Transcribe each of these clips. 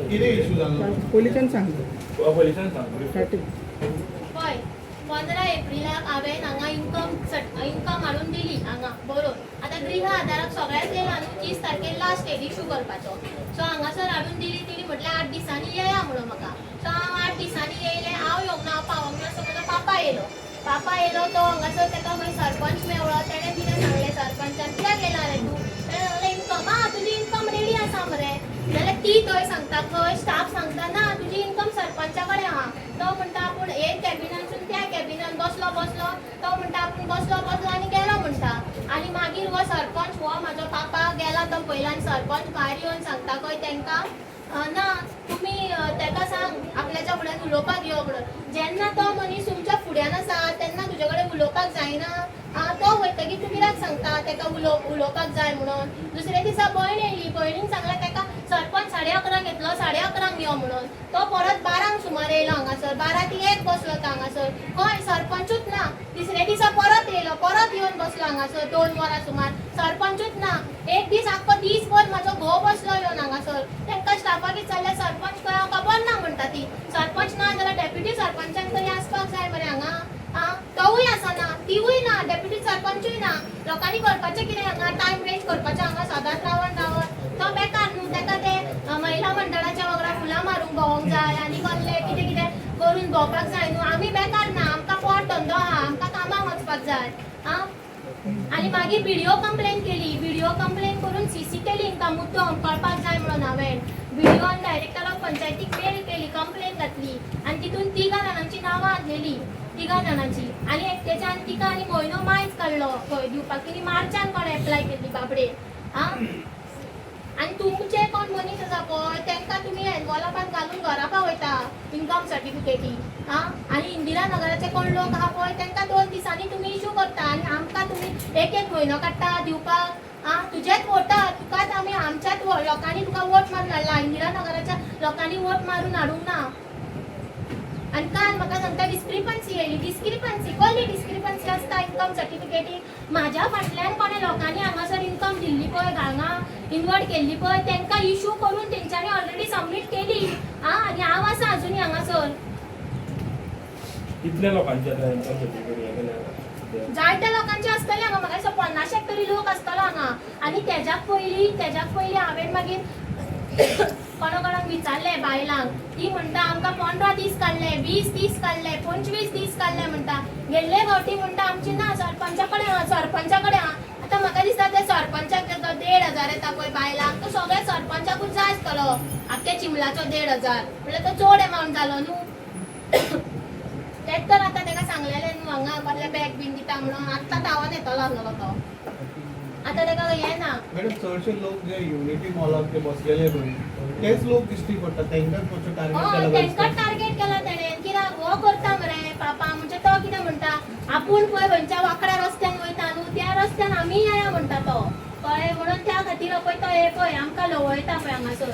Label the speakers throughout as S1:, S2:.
S1: कितें इशू जालो
S2: पोलिसांनी सांगतो
S3: हय 15 एप्रिलाक हांवें हांगा इन्कम हाडून दिली हांगा बरोवन आतां गृह आदाराक सगळ्याच येयला न्हू 30 तारखेक लास्ट डेट इशू करपाचो सो हांगासर हाडून दिली तेणी म्हटल्यार 8 दिसांनी येया म्हणून म्हाका सो हांव 8 दिसांनी येयलें हांव येवंक ना हांव पावोंक ना सो म्हजो पापा येयलो तो हांगासर ताका खंय सरपंच मेवळो तेणें कितें सांगलें सरपंचान कित्याक येयला रे तूं तेणें सांगलें इन्कम तुजी इन्कम रेडी आसा मरे जाल्यार ती थंय सांगता खंय स्टाफ सांगता ना तुजी इन्कम सरपंचा कडेन आहा तो म्हणटा आपूण एक कॅबिनानसून त्या कॅबिनान बसलो तो म्हणटा आपूण बसलो आनी गेलो म्हणटा आनी मागीर हो सरपंच हो म्हाजो पापा गेला तो पयल्यान सरपंच भायर येवन सांगता खंय तांकां ना तुमी ताका सांग आपल्याच्या फुड्यान उलोवपाक यो म्हणून जेन्ना तो मनीस तुमच्या फुड्यान आसा तेन्ना तुजे कडेन उलोवपाक जायना तो वयतकीर तूं कित्याक सांगता ताका उलोवपाक जाय म्हणून दुसऱ्या दिसा भयण येयली भयणीन सांगलें ताका सरपंच 11:30 येतलो 11:30 यो म्हणून तो परत 12 सुमार येयलो हांगासर 12 ती 1 बसलो तो हांगासर खंय सरपंचूच ना तिसऱ्या दिसा परत येयलो परत येवन बसलो हांगासर 2 वरां सुमार सरपंचूच ना एक दीस आख्खो दीसभर म्हाजो घोव बसलो येवन हांगासर तांकां स्टाफाक विचारलें सरपंच खंय हांव खबर ना म्हणटा ती सरपंच ना जाल्यार डेप्युटी सरपंचान तरी आसपाक जाय मरे हांगा तोवूय आसना तिवूय ना डेप्युटी सरपंचूय ना लोकांनी करपाचें कितें हांगा टायम वेस्ट करपाचें हांगा सदांच रावन तो बेकार न्हू ताका ते महिला मंडळाच्या वांगडा फुलां मारूंक भोंवूंक जाय आनी कसलें कितें कितें करून भोंवपाक जाय न्हू आमी बेकार ना आमकां पोट धंदो आहा आमकां कामाक वचपाक जाय आनी मागीर व्हिडिओ कंप्लेन केली व्हिडिओ कंप्लेन करून सीसीटीव्ही लिंकां मुद्दम कळपाक जाय म्हणून हांवें व्हिडिओन डायरेक्टर ऑफ पंचायतीक मेल केली कंप्लेन घातली आनी तितून 3 जाणांची नांवां घातलेली 3 जाणांची आनी एकट्याच्यान तिका आनी म्हयनो मायज काडलो खंय दिवपाक तिणी मार्चान कोण एप्लाय केल्ली बाबडे आनी तुमचे कोण मनीस आसा पळय तांकां तुमी एनवॉलपान घालून घरा पावयता इन्कम सर्टिफिकेटी आनी इंदिरा नगराचे कोण लोक आहा पळय तांकां 2 दिसांनी तुमी इशू करता आनी आमकां तुमी एक म्हयनो काडटा दिवपाक तुजेच वोटा तुकाच आमी आमच्याच लोकांनी तुका वोट मारून हाडला इंदिरा नगराच्या लोकांनी वोट मारून हाडूंक ना आनी काल म्हाका सांगता डिस्क्रिपन्सी येयली डिस्क्रिपन्सी कसली डिस्क्रिपन्सी आसता इन्कम सर्टिफिकेटीक म्हाज्या फाटल्यान कोणे लोकांनी हांगासर इन्कम दिल्ली पळय हांगा इन्वर्ट केल्ली पळय तांकां इशू करून तेंच्यांनी ऑलरेडी सबमीट केली आनी हांव आसा अजुनी हांगासर
S4: कितल्या लोकांचे इन्कम सर्टिफिकेट
S3: जायत्या लोकांचे आसतले हांगा म्हाका दिसता 50 तरी लोक आसतलो हांगा आनी तेज्याक पयलीं हांवें मागीर कोणाक विचारलें बायलांक ती म्हणटा आमकां 15 दीस काडले 20 दीस काडले 25 दीस काडले म्हणटा गेल्ले फावटी म्हणटा आमची ना सरपंचा कडेन आतां म्हाका दिसता ते सरपंचाक देतो 1,500 येता पळय बायलांक तो सगळ्या सरपंचाकूच जाय आसतलो आख्या चिमलाचो 1,500 म्हणल्यार तो चड एमावंट जालो न्हू तेच तर आतां ताका सांगलेलें न्हू हांगा कसले बॅग बीन दिता म्हणून आत्तां धांवन येतलो आसलो तो आतां ताका हें ना
S1: मॅडम चडशे लोक जे युनिटी मॉलाक जे बसलेले पळय तेच लोक दिश्टी पडटा तांकांच मातसो टार्गेट
S3: तांकांच टार्गेट केला तेणें कित्याक हो करता मरे पापा म्हणजे तो कितें म्हणटा आपूण पळय खंयच्या वाकड्या रस्त्यान वयता न्हू त्या रस्त्यान आमी येया म्हणटा तो कळ्ळें म्हणून त्या खातीर पळय तो हे पळय आमकां लवयता पळय हांगासर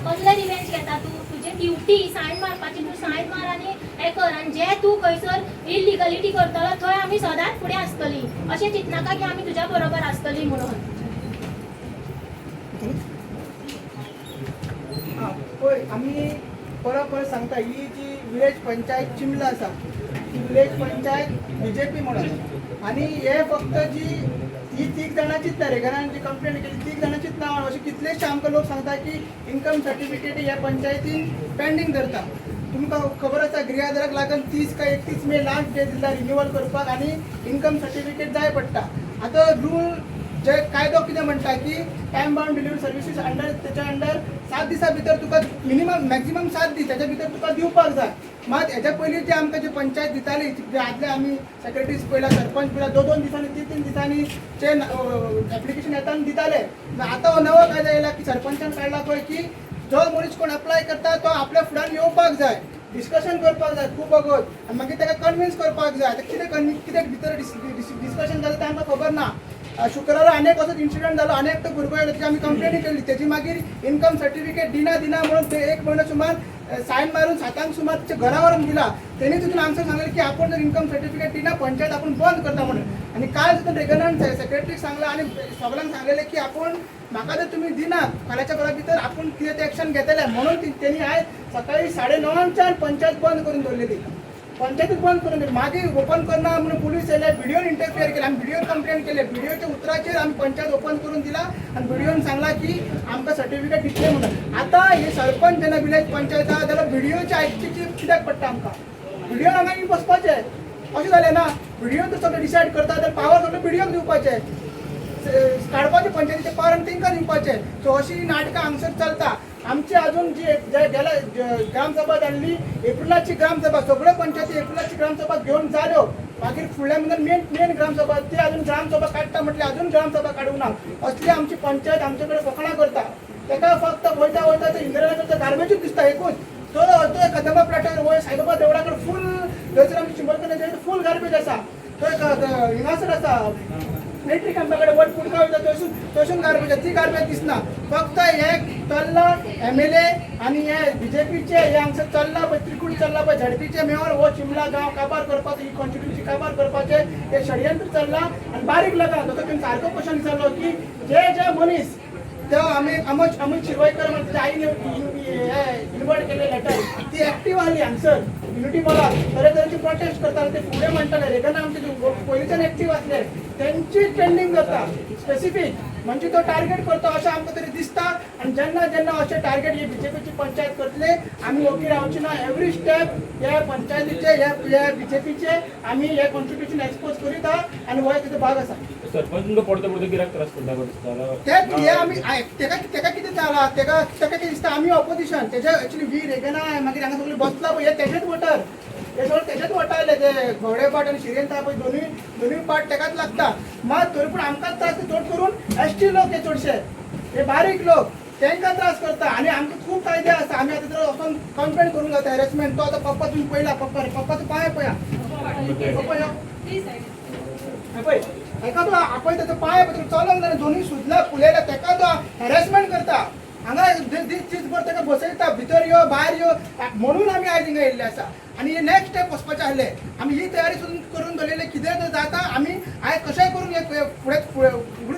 S3: कसले रिवेंज घेता तूं तुजी ड्युटी सायन मारपाची तूं सायन मार आनी हें कर आनी जे तूं खंयसर इलिगलिटी करतलो थंय आमी सदांच फुडें आसतलीं अशें चिंतनाका की आमी तुज्या बरोबर आसतलीं म्हणून
S2: पळय आमी परत सांगता ही जी विलेज पंचायत चिमला आसा ती विलेज पंचायत BJP म्हणून आनी हे फक्त जी 3 जाणांचीच दरेकरान जी कंप्लेंट केली 3 जाणांचीच नांवां अशें कितलेशे आमकां लोक सांगता की इन्कम सर्टिफिकेट ह्या पंचायतीन पेंडींग धरता तुमकां खबर आसा गृह आदाराक लागून 30 का 31 मे लास्ट डेट दिला रिन्यूवल करपाक आनी इन्कम सर्टिफिकेट जाय पडटा आतां रूल जे कायदो कितें म्हणटा की time bound delivery services under त्याच्या अंडर 7 दिसां भितर तुका मिनिमम मॅक्झिमम 7 दीस त्याच्या भितर तुका दिवपाक जाय मात हेच्या पयलीं जे आमकां जे पंचायत दिताली जे आदले आमी सेक्रेटरीज पयला सरपंच पयला 2-2 दिसांनी 3-3 दिसांनी जे एप्लिकेशन येताना दिताले आतां हो नवो कायदो येयला की सरपंचान काडला पळय की जो मनीस कोण अप्लाय करता तो आपल्या फुड्यान येवपाक जाय डिस्कशन करपाक जाय खूब वगत आनी मागीर ताका कन्विन्स करपाक जाय कितें भितर डिस्कशन जाता तें आमकां खबर ना शुक्रारा अनेक असोच इन्सिडंट जालो अनेक तो भुरगो येयलो तेजी आमी कंप्लेनी केली तेजी मागीर इन्कम सर्टिफिकेट दिना म्हणून ते 1 म्हयनो सुमार सायन मारून 7 सुमार तेच्या घरा व्हरून दिला तेणी तितून आमकां सांगलें की आपण जर इन्कम सर्टिफिकेट दिना पंचायत आपण बंद करता म्हणून आनी काल तितून रेगनान सेक्रेटरीक सांगला आनी सगळ्यांक सांगलेलें की आपण म्हाका जर तुम्ही दिनात फाल्याच्या काळा भितर आपण कितें ते एक्शन घेतले म्हणून त्यांनी आयज सकाळी 9:30च्यान पंचायत बंद करून दवरलेली पंचायतीत बंद करून दिली मागीर ओपन करना म्हणून पुलीस येयले व्हिडिओन इंटरफियर केले आमी व्हिडिओ कंप्लेंट केले व्हिडिओच्या उतराचेर आमी पंचायत ओपन करून दिला आणि व्हिडिओन सांगला की आमकां सर्टिफिकेट दितले म्हणून आता हे सरपंच जेन्ना विलेज पंचायत आहा जाल्यार व्हिडिओच्या आयकची कित्याक पडटा आमकां व्हिडिओ हांगा येवन बसपाचें अशें जालें ना व्हिडिओ तर सगळें डिसायड करता जाल्यार पावर सगळें व्हिडिओक दिवपाचें काडपाचे पंचायतीचे पावर आनी तेंकां दिवपाचे सो अशी नाटकां हांगसर चलता आमची अजून जी गेल्या ग्रामसभा जाल्ली एप्रिलाची ग्रामसभा सगळ्यो पंचायती एप्रिलाची ग्रामसभा घेवन जाल्यो मागीर फुडल्या म्हयन्यात मेन ग्रामसभा ती अजून ग्रामसभा काडटा म्हटल्यार अजून ग्रामसभा काडूंक ना असली आमची पंचायत आमचे कडेन फकाणां करता तेका फक्त वयता वयता ते इंद्रायणीचो गार्बेजूच दिसता एकूच तो कदंबा प्लॅटार वयर साईबाबा देवळा कडेन फूल थंयसर आमी चिंबरकर फूल गार्बेज आसा थंय हिंगासर आसा इलेक्ट्रीक खांब्याकडे वर पुडका वयता थंयसून गार्बेज ती गार्बेज दिसना फक्त हे चल्ला MLA आनी हे BJPचे हे हांगसर चल्ला पळय त्रिकूट चल्ला पळय झडपीचे मेळोन हो चिमला गांव काबार करपाचो ही कॉन्स्टिट्युन्सी काबार करपाचे हे षडयंत्र चल्ला आनी बारीक लगा ताका तुमी सारको क्वेश्चन विचारलो की जे मनीस तो अमित शिरवायकर म्हणजे आईने इन्वर्ट केले लेटर ती एक्टिव्ह आली हांगसर युनिटी मला तरेतरेची प्रोटेस्ट करताले ते फुडें म्हणटाले रेगना आमचे पयलींच्यान एक्टिव्ह आसले त्यांची ट्रेंडिंग करता स्पेसिफीक म्हणजे तो टार्गेट करता अशें आमकां तरी दिसता आनी जेन्ना जेन्ना अशें टार्गेट ही BJPची पंचायत करतले आमी ओगी रावची ना एवरी स्टेप हे पंचायतीचे हे BJPचे आमी हे कॉन्स्टिट्युशन एक्सपोज करीत आहा आनी हो तिचो भाग आसा
S4: सरपंच तुमकां पडतो पडतो कित्याक त्रास पडटा दिसता
S2: तेच हे आमी तेका कितें जाला तेका कितें दिसता आमी ऑपोजिशन तेजे एक्चुअली वी रेगना मागीर हांगा सगळे बसला पळय हे तेजेच वोटर हे सगळे तेजेच वोटाले ते घोडे पाट आनी शिरेंत आहा पळय दोनूय पाट तेकाच लागता मात तरी पूण आमकांच त्रास चड करून ST लोक हे चडशे हे बारीक लोक तांकां त्रास करता आनी आमकां खूब कायदे आसा आमी आतां तर वचून कंप्लेंट करूंक जाता हॅरेसमेंट तो आतां पप्पा तुमी पळयला पप्पाचो पांय पळया पळय एका तो आपय त्याचा पांय पत्र चलोंक जाय दोनूय सुजला फुलेला तेका तो हॅरेसमेंट करता हांगा दीसभर ताका बसयता भितर यो भायर यो म्हणून आमी आयज हिंगा येयल्ले आसा आनी हे नेक्स्ट स्टेप वचपाचे आहले आमी ही तयारी सुद्दां करून दवरलेली कितें जर जाता आमी आयज कशेंय करून हे फुडें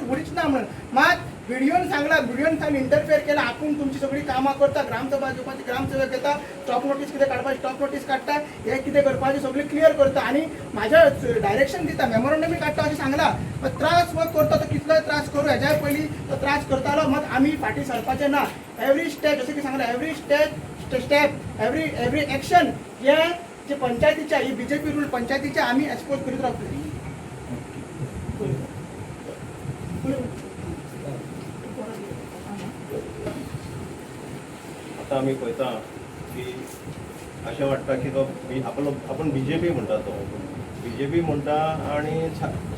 S2: फुडेंच ना म्हणून मात व्हिडिओन सांगून इंटरफियर केला आपूण तुमची सगळी कामां करता ग्रामसभा घेवपाची ग्रामसभा घेता स्टॉप नोटीस कितें काडपाची स्टॉप नोटीस काडटा हे कितें करपाचें सगळें क्लियर करता आनी म्हाज्या डायरेक्शन दिता मेमोरंडमूय काडटा अशें सांगलां त्रास व करता तो कितलोय त्रास करूं हेज्या पयलीं तो त्रास करतालो मात आमी फाटीं सरपाचें ना एवरी स्टेप जशें की सांगलां एवरी स्टेप एवरी एक्शन हे जे पंचायतीच्या ही BJP रूल पंचायतीचे आमी एक्सपोज करीत रावतले
S5: आता आम्ही पळयता की अशें वाटता की तो आपण BJP म्हणटा तो BJP म्हणटा आणि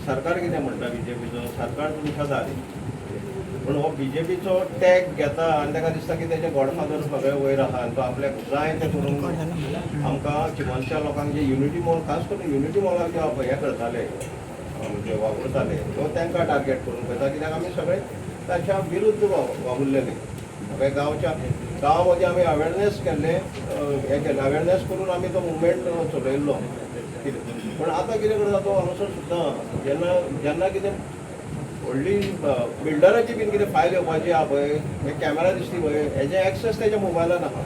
S5: सरकार कितें म्हणटा BJPचो सरकार तुमच्या दारी पूण हो BJPचो टॅग घेता आनी ताका दिसता की तेजे गॉडफादर सगळे वयर आहा आनी तो आपल्याक जाय तें करून आमकां चिमलच्या लोकांक जे युनिटी मॉल खास करून युनिटी मॉलाक जे हे करताले म्हणजे वापरताले तो तांकां टार्गेट करून पळयता कित्याक आमी सगळे ताच्या विरुद्ध वावुरलेले गांव मध्ये आमी अवेरनेस केल्ले हे केलें अवेरनेस करून आमी तो मुवमेंट चलयल्लो पूण आतां कितें करता तो हांगासर सुद्दां जेन्ना कितें व्हडली बिल्डराची बीन कितें फायल येवपाची आहा पळय हे कॅमेरा दिसली पळय हेजे एक्सेस तेज्या मोबायलान आहा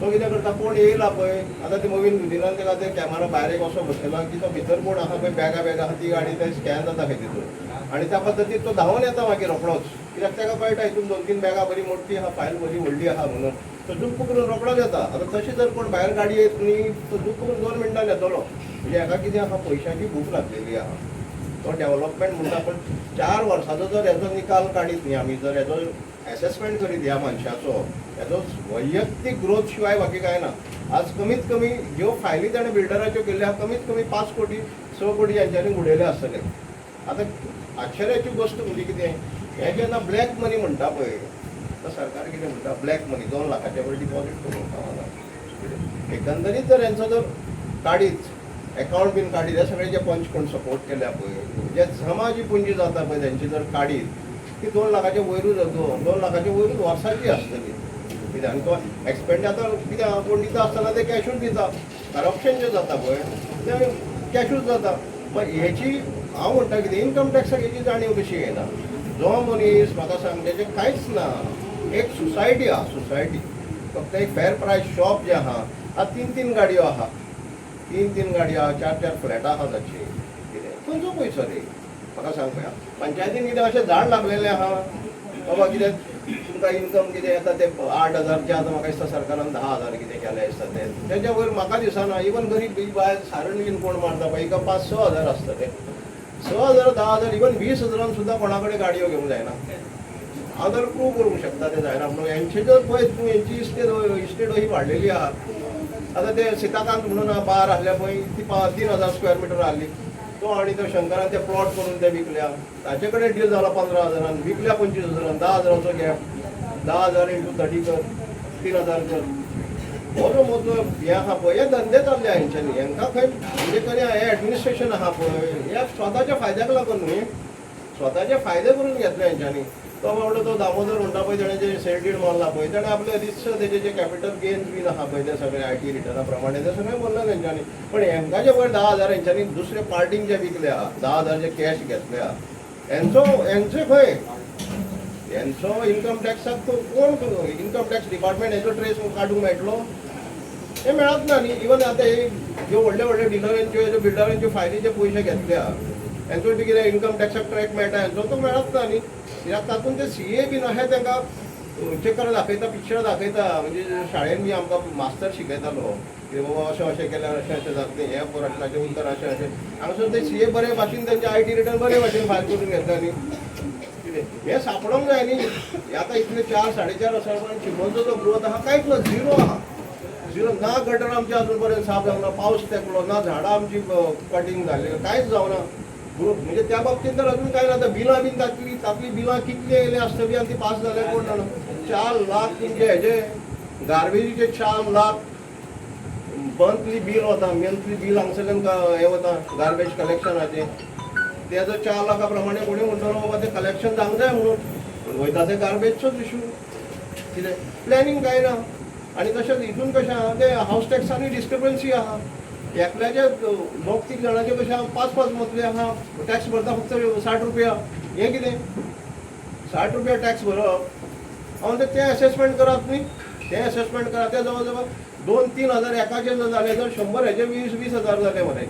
S5: तो कितें करता कोण येयला पळय आतां ती नवीन दुदिनान तेका ते कॅमेरा भायर एक असो बसयला की तो भितर कोण आहा पळय बॅगा आहा ती गाडी ते स्कॅन जाता खंय तितून आनी त्या पद्दतीन तो धांवन येता मागीर रोखडोच कित्याक ताका कळटा हितून 2-3 बॅगा बरी मोठी आहा फायल बरी व्हडली आहा म्हणून तो जुप्प करून रोखडोच येता आतां तशी जर कोण भायर गाडी येत न्ही तो जुप्प करून 2 मिनटान येतलो म्हणजे हाका कितें आहा पयशांची भूक लागलेली आहा तो डेव्हलपमेंट म्हणटा पण 4 वर्साचो जर हेजो निकाल काडीत न्ही आमी जर हेजो एसेसमेंट करीत ह्या मनशाचो हेजो वैयक्तीक ग्रोथ शिवाय बाकी काय ना आज कमीत कमी ह्यो फायली ताणें बिल्डराच्यो केल्ल्या कमीत कमी 5 कोटी 6 कोटी यांच्यांनी उडयले आसतले आतां आश्चर्याची गोष्ट म्हणजे कितें हे जेन्ना ब्लॅक मनी म्हणटा पळय तर सरकार कितें म्हणटा ब्लॅक मनी 2 लाखाच्या वयर डिपॉझीट करूंक फावना एकंदरीत जर हेंचो जर काडीत अकाउंट बीन काडीत हे सगळे जे पंच कोण सपोर्ट केल्या पळय जे समाजी पुंजी जाता पळय तेंची जर काडीत ती 2 लाखाच्या वयरूच 2 लाखाच्या वयरूच वर्साची आसतली कित्याक आनी तो एक्सपेंड आतां कित्याक कोण दिता आसतना ते कॅशूच दिता करप्शन जें जाता पळय तें कॅशूच जाता मागीर हेची हांव म्हणटा कितें इन्कम टॅक्साक हेची जाणीव कशी येना जो मनीस म्हाका सांगलें तें कांयच ना. एक सोसायटी आहा, सोसायटी फक्त एक फेर प्रायस शॉप जें आहा, आतां 3 गाडयो आहा, 3 गाडयो आहा, 4 फ्लॅटां आहा ताची. कितें खंयचो पयसो रे म्हाका सांग पळया. पंचायतीन कितें अशें झाड लागलेलें आहा बाबा, कितें तुमकां इन्कम कितें येता ते 8,000चे आतां म्हाका दिसता सरकारान 10,000 कितें केलें दिसता ते. तेच्या वयर म्हाका दिसना इवन गरीब बी बायल सारण बीन कोण मारता पळय, एका 5-6 हजार आसता ते. 6,000, 10,000, इवन 20,000 सुद्दां कोणा कडेन गाडयो घेवंक जायना. हांव तर प्रूव करूंक शकता ते जायना म्हणून. हेंचे जर पळय तूं हेंची इस्टेट अशी वाडलेली आहा. आतां ते सीताकांत म्हणून बार आहल्या पळय, ती 3,000 स्क्वेअर मिटर आहली. तो आनी तो शंकरान ते प्लॉट करून ते विकल्या. ताचे कडेन डील जाला 15,000, विकल्या 25,000, 10,000चो गॅप. 10,000 × 30 कर, 3,000 कर. मोठो मोठो हे आहा पळय, हे धंदे चालले हेंच्यांनी. हेंकां खंय म्हणजे खंय हे एडमिनिस्ट्रेशन आहा पळय, हे स्वताच्या फायद्याक लागून न्ही, स्वताचे फायदे करून घेतले हेंच्यांनी. तो बाबडो तो दामोदर म्हणटा पळय, ताणें जे शेल्डीड मारला पळय, ताणें आपले रिस्क तेजे जे कॅपिटल गेन्स बीन आहा पळय ते सगळे IT रिटर्ना प्रमाणे ते सगळें बोरले तेंच्यांनी. पण हेंकां जे पळय 10,000 हेंच्यांनी दुसरे पार्टीक जे विकले आहा, 10,000 जे कॅश घेतले आहा, हेंचो खंय हेंचो इन्कम टॅक्साक कोण इन्कम टॅक्स डिपार्टमेंट हेचो ट्रेस काडूंक मेळटलो? हे मेळत ना न्ही. इवन आतां हे ज्यो व्हडले डिलरांच्यो बिल्डरांच्यो फायलीचे पयशे घेतले आहा, हेंचो बी कितें इन्कम टॅक्साक ट्रॅक मेळटा, हेंचो तो मेळत ना न्ही. कित्याक तातूंत ते CA बीन अशें तांकां चेकर दाखयता, पिक्चर दाखयता. म्हणजे शाळेन बी आमकां मास्तर शिकयतालो की बाबा अशें केल्यार अशें जातलें, हे प्रश्नाचें उतर अशें. हांगासर ते CA बरे भाशेन तेंचे IT रिटर्न बरे भाशेन फायल करून घेतला न्ही. कितें हें सापडोंक जाय न्ही. आतां इतले 4-4.5 वर्सां चिमणचो जो ग्रोथ आहा कांयच ना, झिरो आहा. झिरो ना. गटर आमचे अजून पर्यंत साफ जावना, पावस तेंकलो ना, झाडां आमची कटींग जाली, कांयच जावना. ग्रोथ म्हणजे त्या बाबतींत तर अजून काय ना. बिलां बीन तातली बिलां कितली येयले आसता बी आनी ती पास जाले कोण जाणा. 4 लाख तुमचे हेजे गार्बेजीचे 4 लाख मंथली बील वता. मंथली बील हांगसरल्यान हे वता गार्बेज कलेक्शनाचे. तेजो 4 लाखा प्रमाणे कोणी म्हणटलो बाबा ते कलेक्शन जावंक जाय म्हणून. वयता ते गार्बेजचोच इशू. कितें प्लॅनिंग काय ना. आनी तशेंच हितून कशें आहा ते हावस टॅक्सांनी डिस्क्रिपन्सी आहा. एकल्याचे 2-3 जाणांचे कशें आहा 5-5 मजले आहा. टॅक्स भरता फक्त 60 रुपया. हें कितें 60 रुपया टॅक्स भरप. हांव ते असेसमेंट करप न्ही. ते असेसमेंट करा ते जवळ जवळ 2-3 हजार एकाचे जर जाले तर 100 हेजे 20,000 जाले मरे.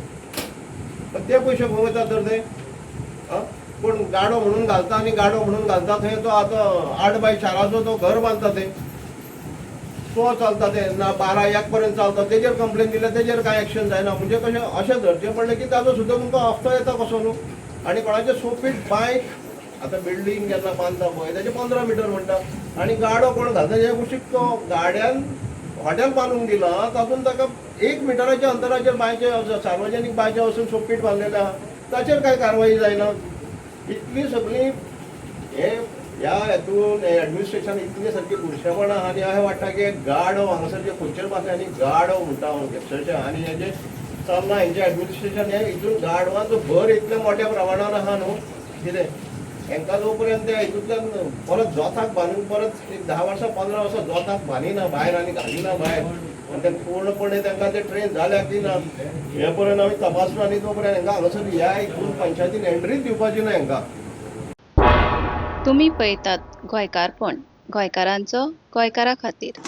S5: पण ते पयशे खंय वतात तर ते कोण गाडो म्हणून घालता आनी गाडो म्हणून घालता थंय तो आतां 8x4 तो घर बांदता ते तो चलता ते ना 12-1 पर्यंत चलता. तेजेर कंप्लेन दिल्यार तेजेर कांय एक्शन जायना. म्हणजे कशें अशें धरचें पडलें की ताजो सुद्दां तुमकां हफ्तो येता कसो न्हू. आनी कोणाचे 100 फीट बांय आतां बिल्डींग जेन्ना बांदता पळय तेजे 15 मिटर म्हणटा. आनी गाडो कोण घालता तेजे कुशीक तो गाड्यान हॉटेल बांदूंक दिलां तातूंत ताका 1 मिटराच्या अंतराचेर बांयचे सार्वजनीक बांयचे वचून 100 फीट बांदलेले आहा. ताचेर कांय कारवाई जायना. इतली सगळी हे ह्या हेतून एडमिनिस्ट्रेशन इतली सारकी बुरशेपण आहा. आनी अशें वाटटा की गाडो हांगासरचे खंयचेर पासले आनी गाडो म्हणटा हांव अक्षरशा. आनी हेजे चलना हेंचें एडमिनिस्ट्रेशन हें हितून गाडवांचो भर इतल्या मोठ्या प्रमाणान आहा न्हू. कितें हेंकां जो पर्यंत हितूंतल्यान परत जोताक बांदून परत 10 वर्सां 15 वर्सां जोताक बांदिना भायर आनी घालिना भायर. आनी ते पूर्णपणे तांकां ते ट्रेन जाल्या की ना हे पर्यंत आमी तपासलो. आनी तो पर्यंत हेंकां हांगासर ह्या हितून पंचायतीन एंट्रीच दिवपाची ना हेंकां.
S6: तुम्ही पळयतात गोंयकारपण, गोंयकारांचो गोंयकारा खातीर.